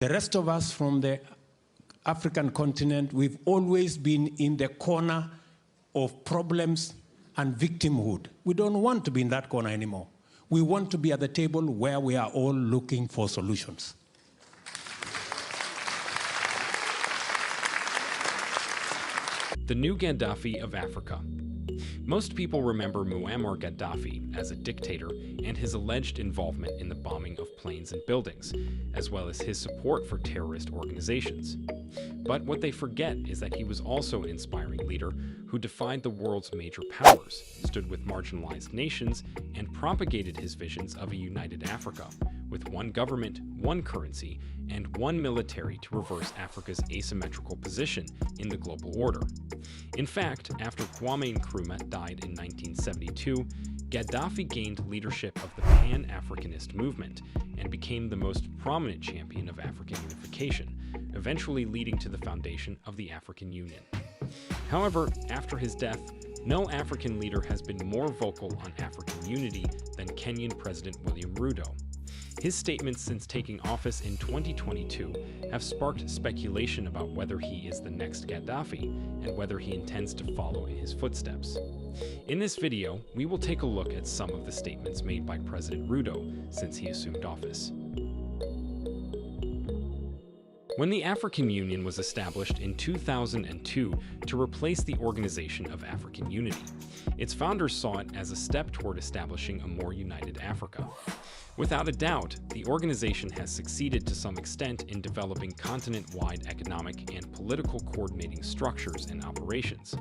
The rest of us from the African continent, we've always been in the corner of problems and victimhood. We don't want to be in that corner anymore. We want to be at the table where we are all looking for solutions. The new Gaddafi of Africa. Most people remember Muammar Gaddafi as a dictator and his alleged involvement in the bombing of planes and buildings, as well as his support for terrorist organizations. But what they forget is that he was also an inspiring leader who defied the world's major powers, stood with marginalized nations, and propagated his visions of a united Africa, with one government, one currency, and one military to reverse Africa's asymmetrical position in the global order. In fact, after Kwame Nkrumah died in 1972, Gaddafi gained leadership of the Pan-Africanist movement and became the most prominent champion of African unification, eventually leading to the foundation of the African Union. However, after his death, no African leader has been more vocal on African unity than Kenyan President William Ruto. His statements since taking office in 2022 have sparked speculation about whether he is the next Gaddafi and whether he intends to follow in his footsteps. In this video, we will take a look at some of the statements made by President Ruto since he assumed office. When the African Union was established in 2002 to replace the Organization of African Unity, its founders saw it as a step toward establishing a more united Africa. Without a doubt, the organization has succeeded to some extent in developing continent-wide economic and political coordinating structures and operations.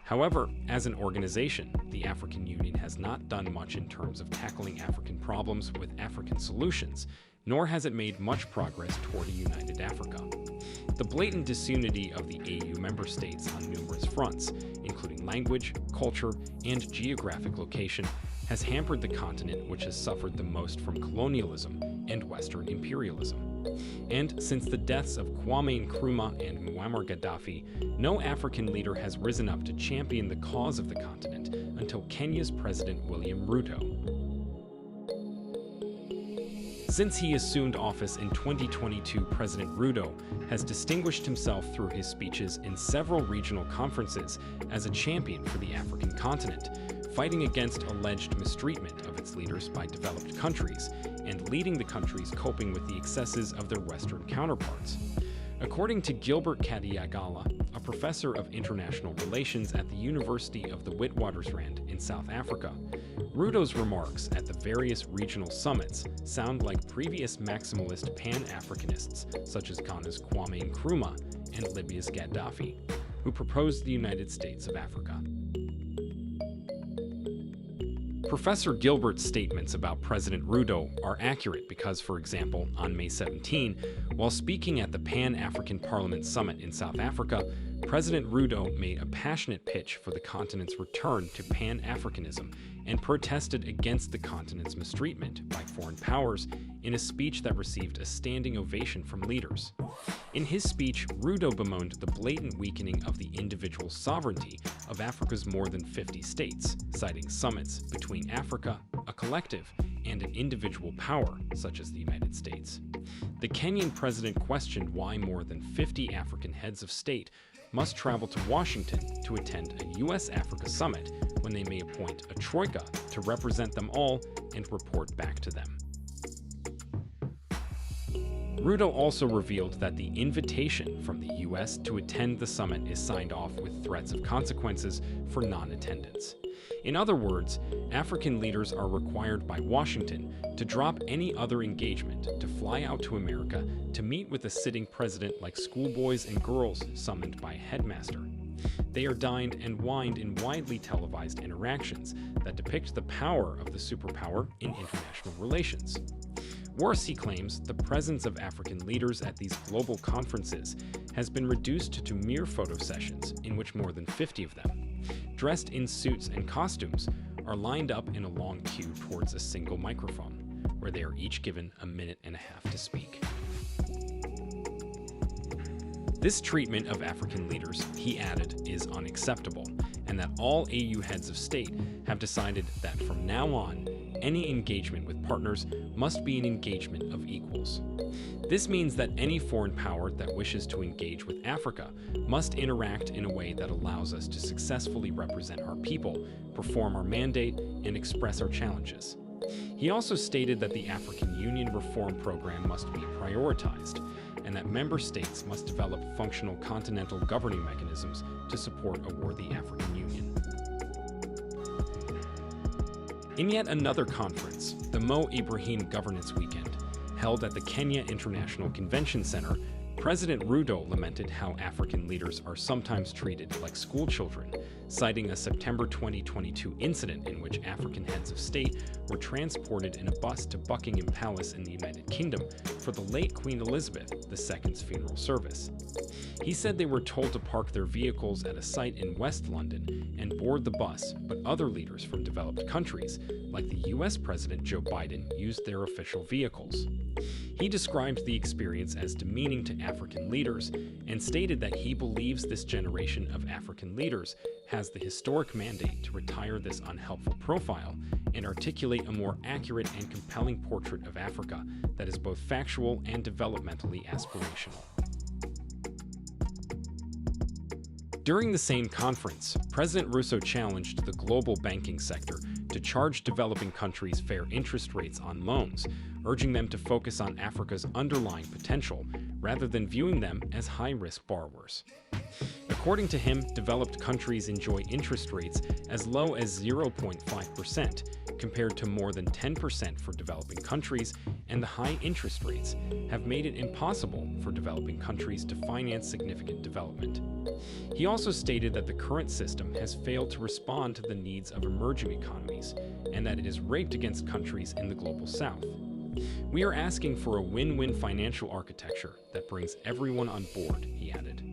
However, as an organization, the African Union has not done much in terms of tackling African problems with African solutions, nor has it made much progress toward a united Africa. The blatant disunity of the AU member states on numerous fronts, including language, culture, and geographic location, has hampered the continent which has suffered the most from colonialism and Western imperialism. And since the deaths of Kwame Nkrumah and Muammar Gaddafi, no African leader has risen up to champion the cause of the continent until Kenya's President William Ruto. Since he assumed office in 2022, President Ruto has distinguished himself through his speeches in several regional conferences as a champion for the African continent, fighting against alleged mistreatment of its leaders by developed countries, and leading the countries coping with the excesses of their Western counterparts. According to Gilbert Kadiagala, a professor of international relations at the University of the Witwatersrand in South Africa, Ruto's remarks at the various regional summits sound like previous maximalist Pan-Africanists such as Ghana's Kwame Nkrumah and Libya's Gaddafi, who proposed the United States of Africa. Professor Gilbert's statements about President Ruto are accurate because, for example, on May 17, while speaking at the Pan-African Parliament Summit in South Africa, President Ruto made a passionate pitch for the continent's return to Pan-Africanism and protested against the continent's mistreatment by foreign powers in a speech that received a standing ovation from leaders. In his speech, Ruto bemoaned the blatant weakening of the individual sovereignty of Africa's more than 50 states, citing summits between Africa, a collective, and an individual power, such as the United States. The Kenyan president questioned why more than 50 African heads of state must travel to Washington to attend a U.S.-Africa summit when they may appoint a troika to represent them all and report back to them. Ruto also revealed that the invitation from the U.S. to attend the summit is signed off with threats of consequences for non-attendance. In other words, African leaders are required by Washington to drop any other engagement to fly out to America to meet with a sitting president like schoolboys and girls summoned by a headmaster. They are dined and wined in widely televised interactions that depict the power of the superpower in international relations. Worse, he claims, the presence of African leaders at these global conferences has been reduced to mere photo sessions in which more than 50 of them, dressed in suits and costumes, are lined up in a long queue towards a single microphone, where they are each given a minute and a half to speak. This treatment of African leaders, he added, is unacceptable, and that all AU heads of state have decided that from now on, any engagement with partners must be an engagement of equals. This means that any foreign power that wishes to engage with Africa must interact in a way that allows us to successfully represent our people, perform our mandate, and express our challenges. He also stated that the African Union Reform Program must be prioritized, and that member states must develop functional continental governing mechanisms to support a worthy African Union. In yet another conference, the Mo Ibrahim Governance Weekend, held at the Kenya International Convention Center, President Ruto lamented how African leaders are sometimes treated like school children, citing a September 2022 incident in which African heads of state were transported in a bus to Buckingham Palace in the United Kingdom for the late Queen Elizabeth II's funeral service. He said they were told to park their vehicles at a site in West London and board the bus, but other leaders from developed countries, like the US President Joe Biden, used their official vehicles. He described the experience as demeaning to African leaders and stated that he believes this generation of African leaders has the historic mandate to retire this unhelpful profile and articulate a more accurate and compelling portrait of Africa that is both factual and developmentally aspirational. During the same conference, President Ruto challenged the global banking sector to charge developing countries fair interest rates on loans, urging them to focus on Africa's underlying potential rather than viewing them as high-risk borrowers. According to him, developed countries enjoy interest rates as low as 0.5%, compared to more than 10% for developing countries, and the high interest rates have made it impossible for developing countries to finance significant development. He also stated that the current system has failed to respond to the needs of emerging economies, and that it is raped against countries in the global south. We are asking for a win-win financial architecture that brings everyone on board, he added.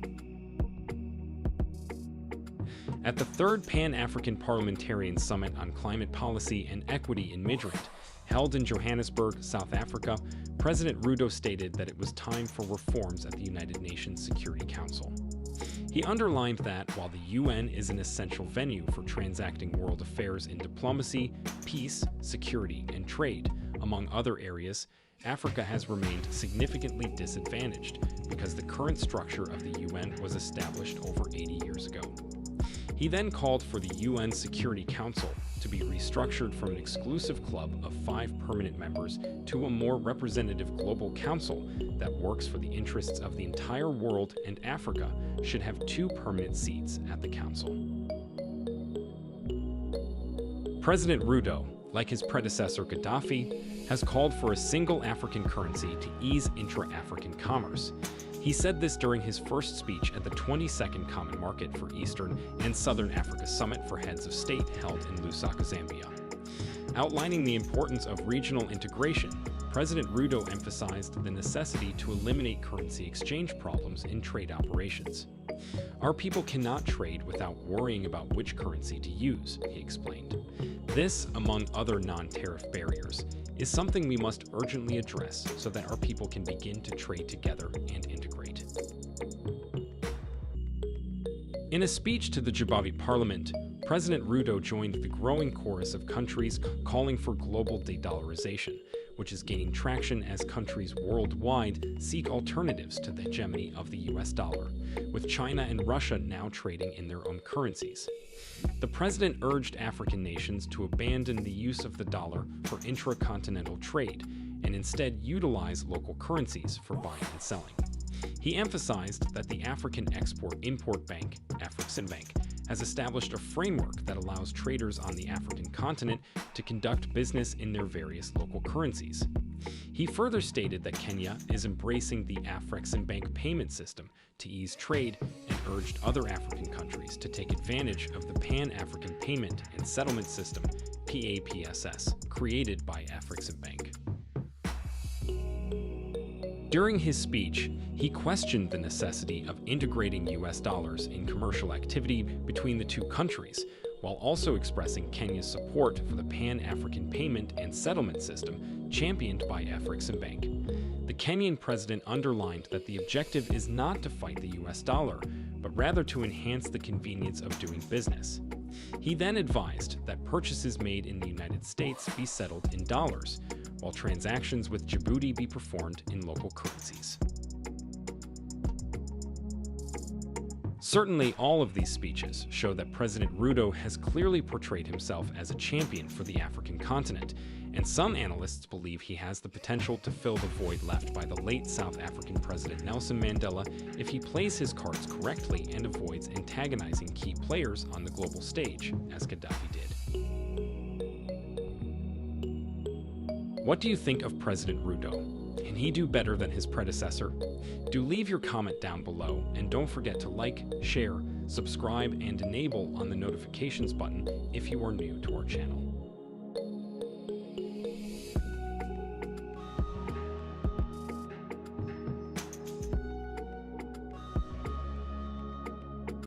At the third Pan-African Parliamentarian Summit on Climate Policy and Equity in Midrand, held in Johannesburg, South Africa, President Ruto stated that it was time for reforms at the United Nations Security Council. He underlined that while the UN is an essential venue for transacting world affairs in diplomacy, peace, security, and trade, among other areas, Africa has remained significantly disadvantaged because the current structure of the UN was established over 80 years ago. He then called for the UN Security Council to be restructured from an exclusive club of 5 permanent members to a more representative global council that works for the interests of the entire world, and Africa should have 2 permanent seats at the council. President Ruto, like his predecessor Gaddafi, has called for a single African currency to ease intra-African commerce. He said this during his first speech at the 22nd Common Market for Eastern and Southern Africa Summit for Heads of State held in Lusaka, Zambia. Outlining the importance of regional integration, President Ruto emphasized the necessity to eliminate currency exchange problems in trade operations. Our people cannot trade without worrying about which currency to use, he explained. This, among other non-tariff barriers, is something we must urgently address so that our people can begin to trade together and integrate. In a speech to the Zimbabwe Parliament, President Ruto joined the growing chorus of countries calling for global de-dollarization, which is gaining traction as countries worldwide seek alternatives to the hegemony of the US dollar, with China and Russia now trading in their own currencies. The president urged African nations to abandon the use of the dollar for intra-continental trade and instead utilize local currencies for buying and selling. He emphasized that the African Export-Import Bank, Afreximbank, has established a framework that allows traders on the African continent to conduct business in their various local currencies. He further stated that Kenya is embracing the Afreximbank payment system to ease trade and urged other African countries to take advantage of the Pan-African Payment and Settlement System, PAPSS, created by Afreximbank. During his speech, he questioned the necessity of integrating US dollars in commercial activity between the two countries, while also expressing Kenya's support for the Pan-African Payment and Settlement System championed by Afreximbank. The Kenyan president underlined that the objective is not to fight the US dollar, but rather to enhance the convenience of doing business. He then advised that purchases made in the United States be settled in dollars, while transactions with Djibouti be performed in local currencies. Certainly, all of these speeches show that President Ruto has clearly portrayed himself as a champion for the African continent, and some analysts believe he has the potential to fill the void left by the late South African President Nelson Mandela if he plays his cards correctly and avoids antagonizing key players on the global stage, as Gaddafi did. What do you think of President Ruto? Can he do better than his predecessor? Do leave your comment down below, and don't forget to like, share, subscribe, and enable on the notifications button if you are new to our channel.